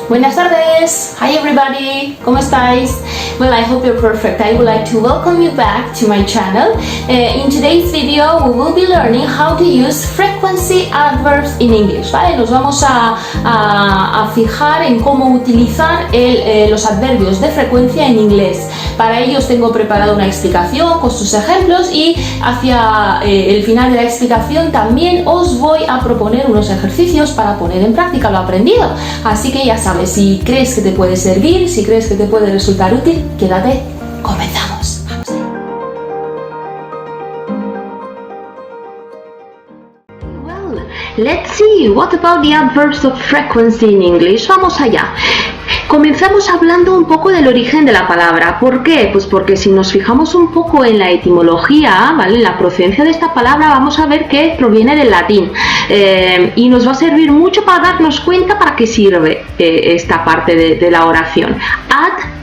Buenas tardes! Hi everybody! ¿Cómo estáis? Well, I hope you're perfect. I would like to welcome you back to my channel. In today's video, we will be learning how to use frequency adverbs in English, ¿vale? Nos vamos a fijar en cómo utilizar los adverbios de frecuencia en inglés. Para ello os tengo preparado una explicación con sus ejemplos y hacia el final de la explicación también os voy a proponer unos ejercicios para poner en práctica lo aprendido. Así que ya sabes, si crees que te puede servir, si crees que te puede resultar útil, quédate, comenzamos. Well, let's see, what about the adverbs of frequency in English? Vamos allá. Comenzamos hablando un poco del origen de la palabra. ¿Por qué? Pues porque si nos fijamos un poco en la etimología, ¿vale? En la procedencia de esta palabra, vamos a ver que proviene del latín y nos va a servir mucho para darnos cuenta para qué sirve esta parte de la oración.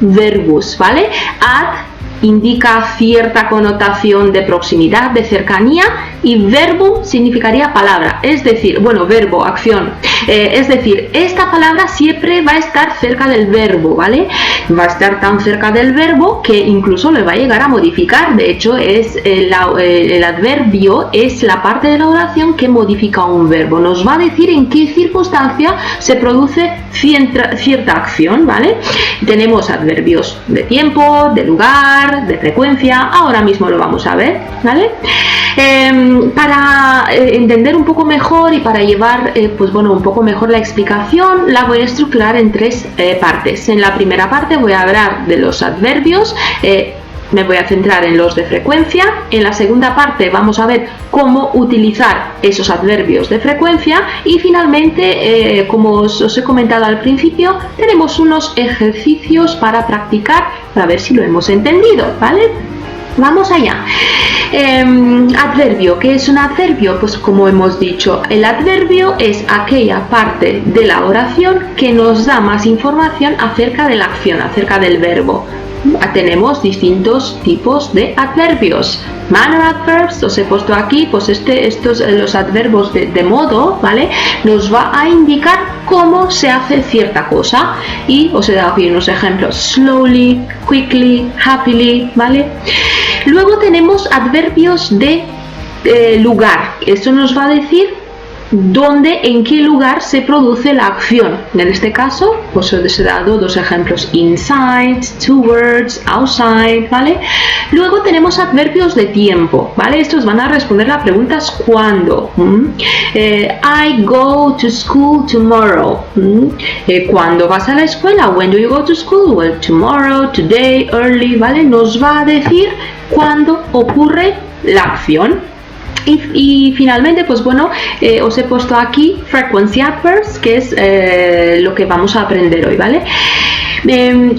Adverbus, ¿vale? Ad indica cierta connotación de proximidad, de cercanía, y verbum significaría palabra, es decir, bueno, verbo, acción, es decir, esta palabra siempre va a estar cerca del verbo, ¿vale? Va a estar tan cerca del verbo que incluso le va a llegar a modificar. De hecho, es el adverbio es la parte de la oración que modifica un verbo, nos va a decir en qué circunstancia se produce cierta acción, ¿vale? Tenemos adverbios de tiempo, de lugar, de frecuencia, ahora mismo lo vamos a ver, ¿vale? Para entender un poco mejor y para llevar pues bueno, un poco mejor la explicación, la voy a estructurar en tres partes. En la primera parte voy a hablar de los adverbios, me voy a centrar en los de frecuencia. En la segunda parte vamos a ver cómo utilizar esos adverbios de frecuencia y finalmente, como os he comentado al principio, tenemos unos ejercicios para practicar para ver si lo hemos entendido, ¿vale? Vamos allá. Adverbio. ¿Qué es un adverbio? Pues como hemos dicho, el adverbio es aquella parte de la oración que nos da más información acerca de la acción, acerca del verbo. Tenemos distintos tipos de adverbios. Manner adverbs, os he puesto aquí, pues estos los adverbios de modo, ¿vale? Nos va a indicar cómo se hace cierta cosa. Y os he dado aquí unos ejemplos: slowly, quickly, happily, ¿vale? Luego tenemos adverbios de lugar. Esto nos va a decir dónde, en qué lugar se produce la acción. En este caso, pues os he dado dos ejemplos: inside, towards, outside, ¿vale? Luego tenemos adverbios de tiempo, ¿vale? Estos van a responder las preguntas ¿cuándo? I go to school tomorrow. ¿Cuándo vas a la escuela? When do you go to school? Well, tomorrow, today, early, ¿vale? Nos va a decir cuándo ocurre la acción. Y finalmente, pues bueno, os he puesto aquí frequency adverbs, que es lo que vamos a aprender hoy, ¿vale?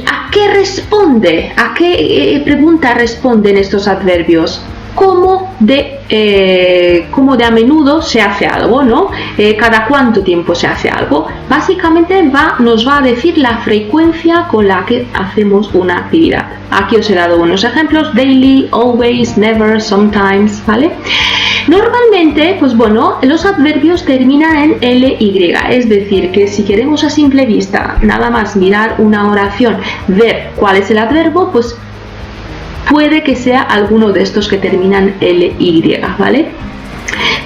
¿A qué responde? ¿A qué pregunta responden estos adverbios? ¿Cómo de a menudo se hace algo, ¿no? ¿Cada cuánto tiempo se hace algo? Básicamente nos va a decir la frecuencia con la que hacemos una actividad. Aquí os he dado unos ejemplos: daily, always, never, sometimes, ¿vale? Normalmente, pues bueno, los adverbios terminan en ly, es decir, que si queremos a simple vista nada más mirar una oración, ver cuál es el adverbio, pues puede que sea alguno de estos que terminan ly, ¿vale?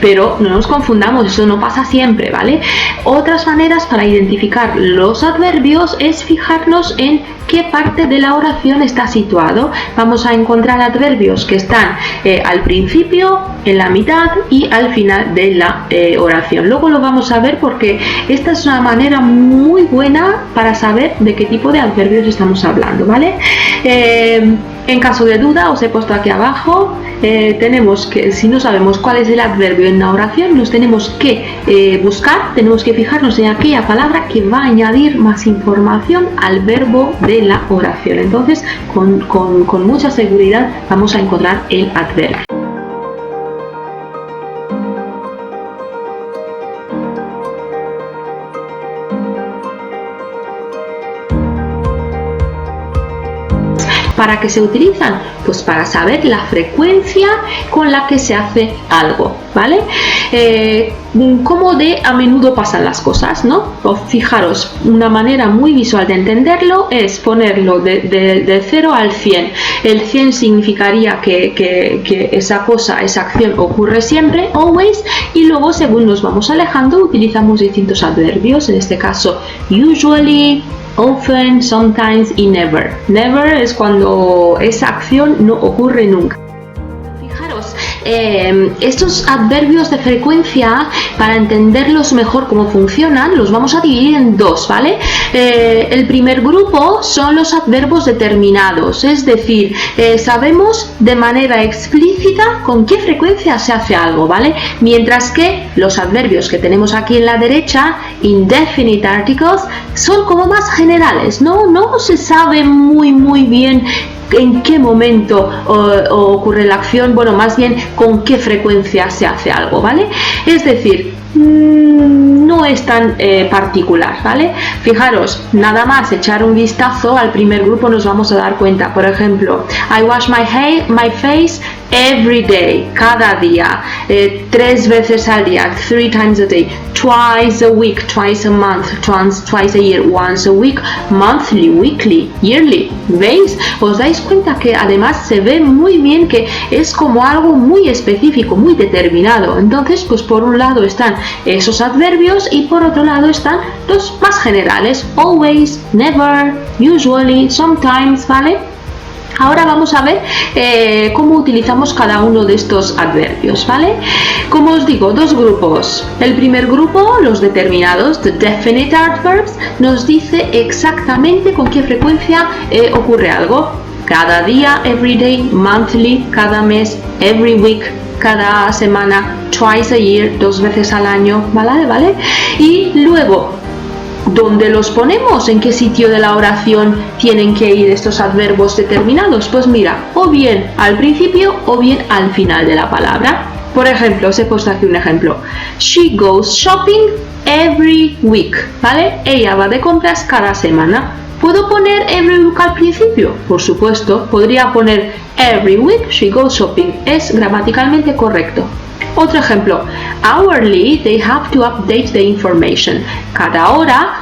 Pero no nos confundamos, eso no pasa siempre, ¿vale? Otras maneras para identificar los adverbios es fijarnos en qué parte de la oración está situado. Vamos a encontrar adverbios que están al principio, en la mitad y al final de la oración. Luego lo vamos a ver porque esta es una manera muy buena para saber de qué tipo de adverbios estamos hablando, ¿vale? En caso de duda, os he puesto aquí abajo, tenemos que, si no sabemos cuál es el adverbio en la oración, nos tenemos que buscar, tenemos que fijarnos en aquella palabra que va a añadir más información al verbo de la oración. Entonces, con mucha seguridad vamos a encontrar el adverbio. ¿Para qué se utilizan? Pues para saber la frecuencia con la que se hace algo, ¿vale? ¿vale? Como de a menudo pasan las cosas, ¿no? Fijaros, una manera muy visual de entenderlo es ponerlo de 0 al 100. El 100 significaría que esa cosa, esa acción ocurre siempre, always, y luego según nos vamos alejando utilizamos distintos adverbios, en este caso usually, often, sometimes y never. Never es cuando esa acción no ocurre nunca. Fijaros, estos adverbios de frecuencia, para entenderlos mejor cómo funcionan, los vamos a dividir en dos, ¿vale? El primer grupo son los adverbos determinados, es decir, sabemos de manera explícita con qué frecuencia se hace algo, ¿vale? Mientras que los adverbios que tenemos aquí en la derecha, indefinite articles, son como más generales, no se sabe muy bien en qué momento ocurre la acción, bueno, más bien con qué frecuencia se hace algo, ¿vale? Es decir, no es tan particular, ¿vale? Fijaros, nada más echar un vistazo al primer grupo nos vamos a dar cuenta. Por ejemplo, I wash my face every day, cada día, 3 veces al día, 3 times a day, twice a week, twice a month, twice a year, once a week, monthly, weekly, yearly. ¿Veis? Os dais cuenta que además se ve muy bien que es como algo muy específico, muy determinado. Entonces, pues por un lado están esos adverbios y por otro lado están los más generales, always, never, usually, sometimes, ¿vale? Ahora vamos a ver cómo utilizamos cada uno de estos adverbios, ¿vale? Como os digo, dos grupos. El primer grupo, los determinados, the definite adverbs, nos dice exactamente con qué frecuencia ocurre algo. Cada día, every day, monthly, cada mes, every week, cada semana, twice a year, 2 veces al año, ¿vale? Y luego, ¿dónde los ponemos? ¿En qué sitio de la oración tienen que ir estos adverbos determinados? Pues mira, o bien al principio o bien al final de la palabra. Por ejemplo, os he puesto aquí un ejemplo. She goes shopping every week, ¿vale? Ella va de compras cada semana. ¿Puedo poner every week al principio? Por supuesto, podría poner every week she goes shopping. Es gramaticalmente correcto. Otro ejemplo, hourly, they have to update the information. Cada hora,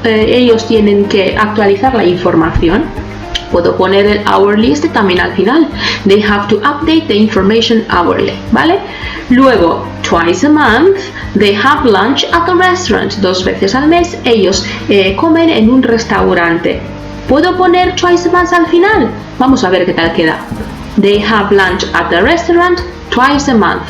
ellos tienen que actualizar la información. Puedo poner el hourly también al final. They have to update the information hourly, ¿vale? Luego, twice a month, they have lunch at a restaurant. 2 veces al mes, ellos comen en un restaurante. ¿Puedo poner twice a month al final? Vamos a ver qué tal queda. They have lunch at a restaurant twice a month.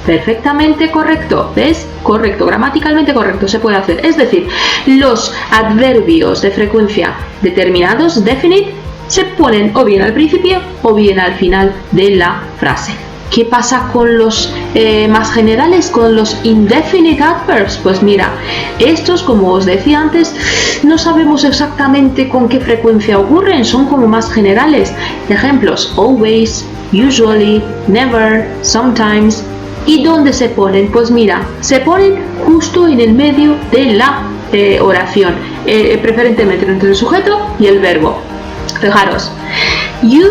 Perfectamente correcto, ¿ves? Correcto, gramaticalmente correcto, se puede hacer. Es decir, los adverbios de frecuencia determinados, definite, se ponen o bien al principio o bien al final de la frase. ¿Qué pasa con los más generales, con los indefinite adverbs? Pues mira, estos, como os decía antes, no sabemos exactamente con qué frecuencia ocurren, son como más generales. Ejemplos, always, usually, never, sometimes. ¿Y dónde se ponen? Pues mira, se ponen justo en el medio de la oración, preferentemente entre el sujeto y el verbo. Fijaros, you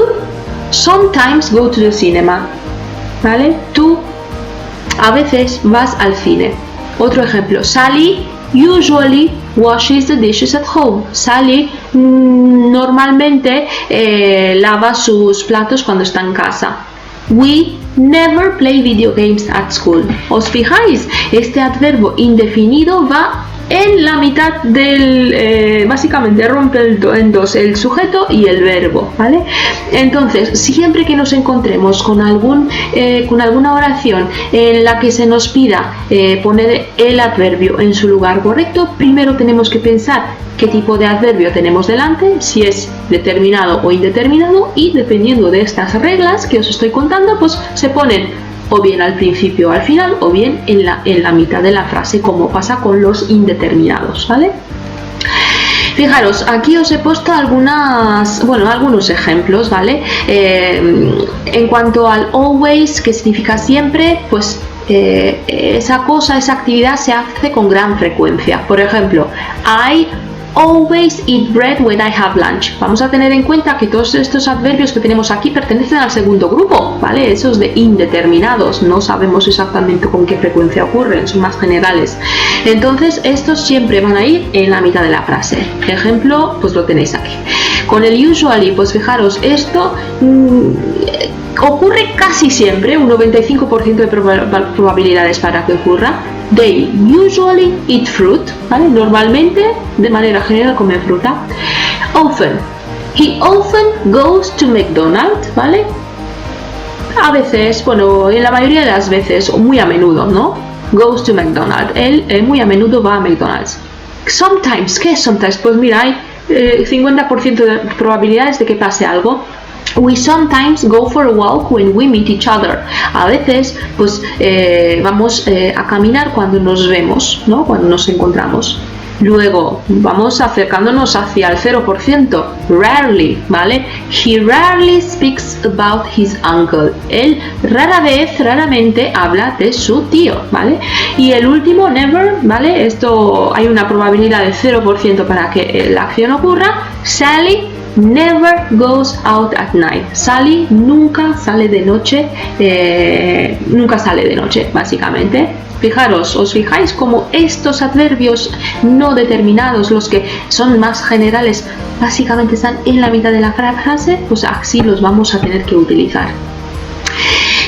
sometimes go to the cinema, ¿vale? Tú a veces vas al cine. Otro ejemplo, Sally usually washes the dishes at home. Sally normalmente lava sus platos cuando está en casa. We never play video games at school. ¿Os fijáis? Este adverbio indefinido va en la mitad del, básicamente rompe en dos el sujeto y el verbo, ¿vale? Entonces, siempre que nos encontremos con alguna oración en la que se nos pida poner el adverbio en su lugar correcto, primero tenemos que pensar qué tipo de adverbio tenemos delante, si es determinado o indeterminado, y dependiendo de estas reglas que os estoy contando, pues se ponen o bien al principio o al final, o bien en la mitad de la frase, como pasa con los indeterminados, ¿vale? Fijaros, aquí os he puesto algunos ejemplos, ¿vale? En cuanto al always, que significa siempre, pues esa actividad se hace con gran frecuencia. Por ejemplo, I always eat bread when I have lunch. Vamos a tener en cuenta que todos estos adverbios que tenemos aquí pertenecen al segundo grupo, ¿vale? Esos de indeterminados, no sabemos exactamente con qué frecuencia ocurren, son más generales. Entonces, estos siempre van a ir en la mitad de la frase. Ejemplo, pues lo tenéis aquí. Con el usually, pues fijaros, esto ocurre casi siempre, un 95% de probabilidades para que ocurra. They usually eat fruit, ¿vale? Normalmente, de manera general, comen fruta. Often. He often goes to McDonald's, ¿vale? A veces, bueno, en la mayoría de las veces, o muy a menudo, ¿no? Goes to McDonald's. Él muy a menudo va a McDonald's. Sometimes, ¿qué es sometimes? Pues mira, hay 50% de probabilidades de que pase algo. We sometimes go for a walk when we meet each other. A veces, pues vamos a caminar cuando nos vemos, ¿no? Cuando nos encontramos. Luego, vamos acercándonos hacia el 0%. Rarely, ¿vale? He rarely speaks about his uncle. Él raramente habla de su tío, ¿vale? Y el último, never, ¿vale? Esto hay una probabilidad de 0% para que la acción ocurra. Sally never goes out at night. Sally nunca sale de noche, básicamente. Fijaros, os fijáis como estos adverbios no determinados, los que son más generales, básicamente están en la mitad de la frase, pues así los vamos a tener que utilizar.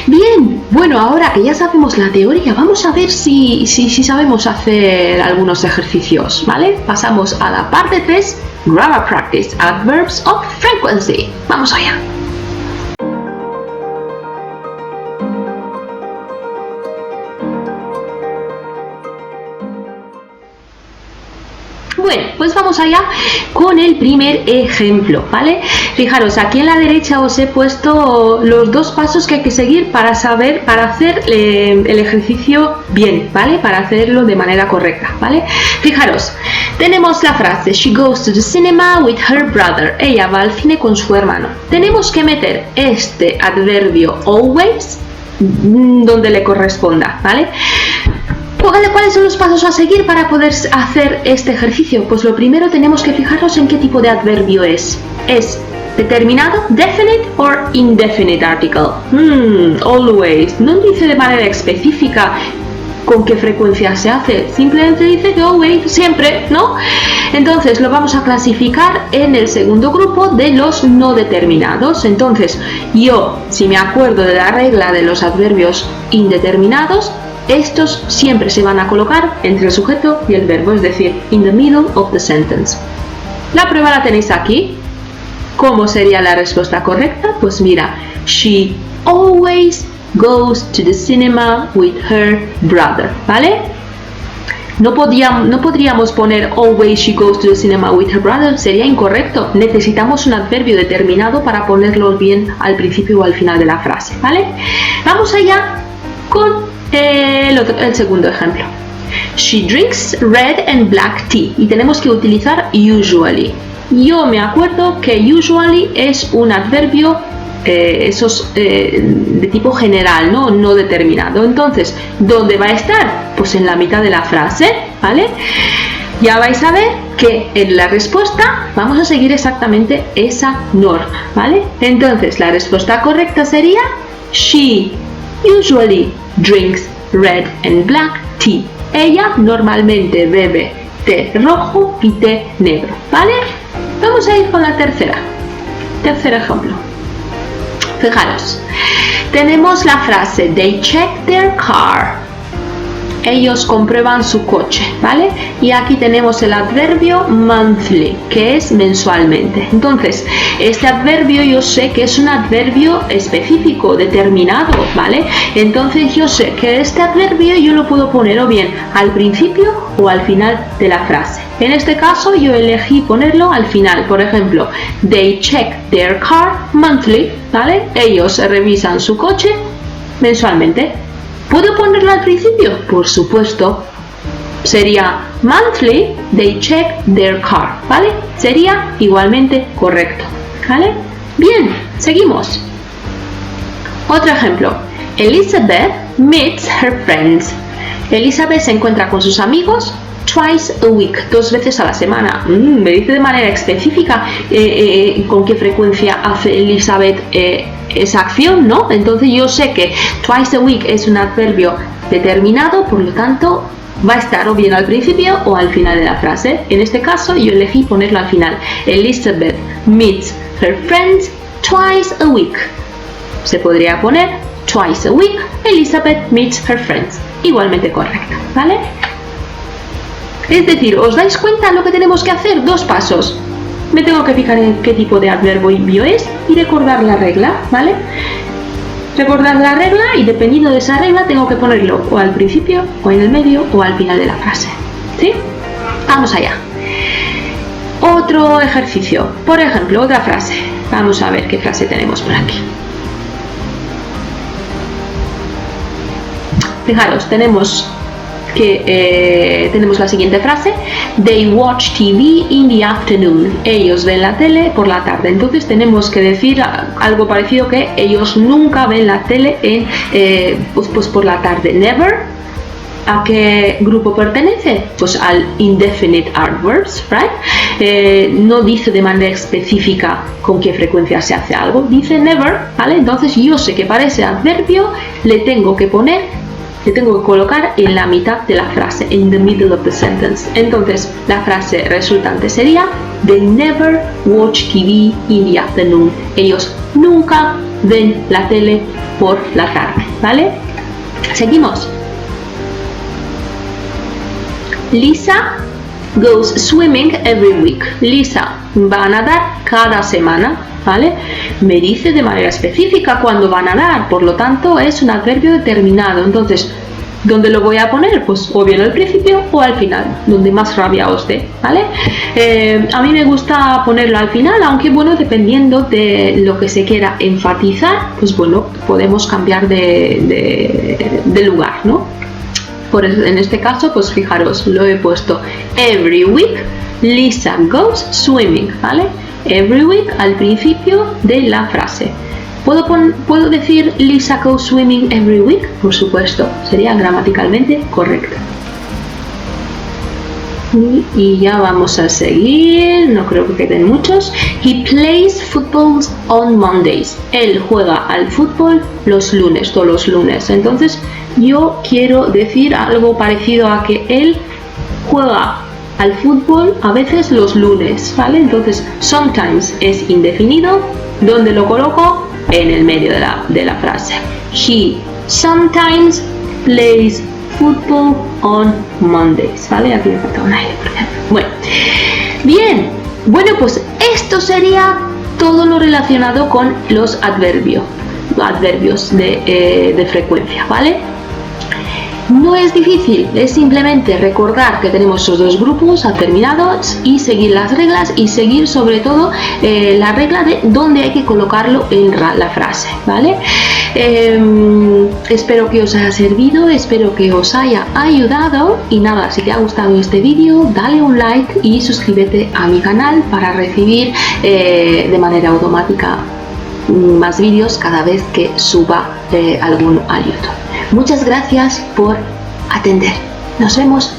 Bien, bueno, ahora que ya sabemos la teoría, vamos a ver si sabemos hacer algunos ejercicios, ¿vale? Pasamos a la parte 3, Grammar Practice, Adverbs of Frequency. Vamos allá. Bueno, pues vamos allá con el primer ejemplo, ¿vale? Fijaros, aquí en la derecha os he puesto los dos pasos que hay que seguir para hacer el ejercicio bien, ¿vale? Para hacerlo de manera correcta, ¿vale? Fijaros, tenemos la frase She goes to the cinema with her brother. Ella va al cine con su hermano. Tenemos que meter este adverbio always donde le corresponda, ¿vale? ¿Cuáles son los pasos a seguir para poder hacer este ejercicio? Pues lo primero tenemos que fijarnos en qué tipo de adverbio es. ¿Es determinado, definite or indefinite article? Always. No dice de manera específica con qué frecuencia se hace. Simplemente dice que always, siempre, ¿no? Entonces lo vamos a clasificar en el segundo grupo de los no determinados. Entonces yo, si me acuerdo de la regla de los adverbios indeterminados, estos siempre se van a colocar entre el sujeto y el verbo, es decir, in the middle of the sentence. La prueba la tenéis aquí. ¿Cómo sería la respuesta correcta? Pues mira, she always goes to the cinema with her brother, ¿vale? No podríamos poner always she goes to the cinema with her brother, sería incorrecto. Necesitamos un adverbio determinado para ponerlo bien al principio o al final de la frase, ¿vale? Vamos allá con el segundo ejemplo. She drinks red and black tea. Y tenemos que utilizar usually. Yo me acuerdo que usually es un adverbio de tipo general, no determinado. Entonces, ¿dónde va a estar? Pues en la mitad de la frase, ¿vale? Ya vais a ver que en la respuesta vamos a seguir exactamente esa norma, ¿vale? Entonces, la respuesta correcta sería She usually drinks red and black tea. Ella normalmente bebe té rojo y té negro, ¿vale? Vamos a ir con la tercer ejemplo. Fijaros, tenemos la frase They check their car. Ellos comprueban su coche, ¿vale? Y aquí tenemos el adverbio monthly, que es mensualmente. Entonces, este adverbio yo sé que es un adverbio específico, determinado, ¿vale? Entonces yo sé que este adverbio yo lo puedo poner o bien al principio o al final de la frase. En este caso yo elegí ponerlo al final. Por ejemplo, they check their car monthly, ¿vale? Ellos revisan su coche mensualmente. ¿Puedo ponerlo al principio? Por supuesto. Sería monthly, they check their car, ¿vale? Sería igualmente correcto, ¿vale? Bien, seguimos. Otro ejemplo. Elizabeth meets her friends. Elizabeth se encuentra con sus amigos twice a week, 2 veces a la semana. Me dice de manera específica con qué frecuencia hace Elizabeth esa acción, ¿no? Entonces yo sé que twice a week es un adverbio determinado, por lo tanto va a estar o bien al principio o al final de la frase. En este caso yo elegí ponerlo al final. Elizabeth meets her friends twice a week. Se podría poner twice a week, Elizabeth meets her friends. Igualmente correcto, ¿vale? Es decir, ¿os dais cuenta lo que tenemos que hacer? 2 pasos. Me tengo que fijar en qué tipo de adverbio es y recordar la regla, ¿vale? Recordar la regla y dependiendo de esa regla tengo que ponerlo o al principio, o en el medio, o al final de la frase. ¿Sí? Vamos allá. Otro ejercicio. Por ejemplo, otra frase. Vamos a ver qué frase tenemos por aquí. Fijaros, tenemos la siguiente frase: They watch TV in the afternoon. Ellos ven la tele por la tarde. Entonces tenemos que decir algo parecido, que ellos nunca ven la tele pues por la tarde. Never. ¿A qué grupo pertenece? Pues al indefinite adverbs, right? No dice de manera específica con qué frecuencia se hace algo. Dice never, ¿vale? Entonces yo sé que para ese adverbio le tengo que colocar en la mitad de la frase, in the middle of the sentence. Entonces la frase resultante sería: They never watch TV in the afternoon. Ellos nunca ven la tele por la tarde, ¿vale? Seguimos. Lisa goes swimming every week. Lisa va a nadar cada semana, ¿vale? Me dice de manera específica cuándo va a nadar, por lo tanto es un adverbio determinado. Entonces, ¿dónde lo voy a poner? Pues o bien al principio o al final, donde más rabia os dé, ¿vale? A mí me gusta ponerlo al final, aunque bueno, dependiendo de lo que se quiera enfatizar, pues bueno, podemos cambiar de lugar, ¿no? En este caso, pues fijaros, lo he puesto every week Lisa goes swimming, ¿vale? Every week al principio de la frase. ¿Puedo decir Lisa goes swimming every week? Por supuesto, sería gramaticalmente correcto. Y ya vamos a seguir, no creo que queden muchos. He plays football on Mondays. Él juega al fútbol los lunes, todos los lunes. Entonces yo quiero decir algo parecido a que él juega al fútbol a veces los lunes, ¿vale? Entonces sometimes es indefinido. ¿Dónde lo coloco? En el medio de la frase. He sometimes plays football on Mondays, ¿vale? Aquí me falta una por ejemplo. Bueno, bien, bueno, pues esto sería todo lo relacionado con los adverbios de frecuencia, ¿vale? No es difícil, es simplemente recordar que tenemos esos 2 grupos determinados y seguir las reglas y seguir sobre todo la regla de dónde hay que colocarlo en la frase, ¿vale? Espero que os haya servido, espero que os haya ayudado y nada, si te ha gustado este vídeo dale un like y suscríbete a mi canal para recibir de manera automática más vídeos cada vez que suba alguno a YouTube. Muchas gracias por atender. Nos vemos